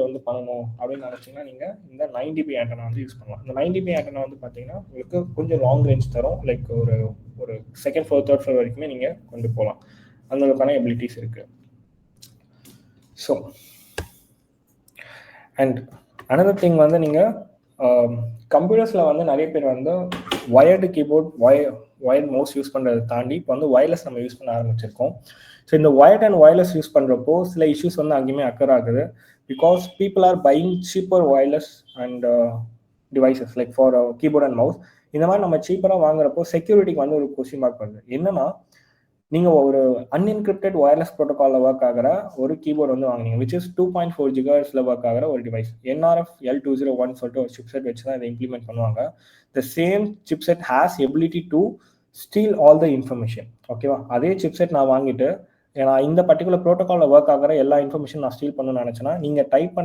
வந்து பண்ணணும் அப்படின்னு நினச்சிங்கன்னா நீங்கள் இந்த 9dB ஆண்டனா வந்து யூஸ் பண்ணலாம். இந்த 9dB ஆண்டனா வந்து பார்த்தீங்கன்னா உங்களுக்கு கொஞ்சம் லாங் ரேஞ்ச் தரும். லைக் ஒரு செகண்ட் ஃப்ளோர் தேர்ட் ஃப்ளோர் வரைக்குமே நீங்கள் கொண்டு போகலாம். அந்த அளவுக்கான எபிலிட்டிஸ் இருக்குது. ஸோ அண்ட் அனதர் திங் வந்து நீங்கள் கம்ப்யூட்டர்ஸில் வந்து நிறைய பேர் வந்து wired keyboard wired mouse use பண்ணுறதை தாண்டி இப்போ வந்து வயர்லெஸ் நம்ம யூஸ் பண்ண ஆரம்பிச்சிருக்கோம். ஸோ இந்த வயர்ட் அண்ட் வயர்லெஸ் யூஸ் பண்ணுறப்போ சில இஷ்யூஸ் வந்து அங்கேயுமே அக்கர் ஆகுது. Because people are buying cheaper wireless and devices like for keyboard and mouse. இந்த மாதிரி நம்ம சீப்பராக வாங்குறப்போ செக்யூரிட்டிக்கு வந்து ஒரு கொஸ்டின் மார்க் வருது. என்னன்னா நீங்கள் ஒரு அன்என்கிரிப்டட் வயர்லெஸ் ப்ரோட்டோகாலில் ஒர்க் ஆகிற ஒரு கீபோர்டு வந்து வாங்கினீங்க, விச் இஸ் 2.4 GHz ஒர்க் ஆகிற ஒரு டிவைஸ். NRF L201 சொல்லிட்டு ஒரு சிப்செட் வச்சு தான் இதை இம்ப்ளிமெண்ட் பண்ணுவாங்க. The same chipset has ability to steel all the information. ஓகேவா? அதே சிப்செட் நான் வாங்கிட்டு நான் இந்த பர்டிகுலர் ப்ரோட்டோகாலில் ஒர்க் ஆகிற எல்லா இன்ஃபர்மேஷன் நான் ஸ்டீல் பண்ணணும்னு நினச்சேன்னா நீங்கள் டைப்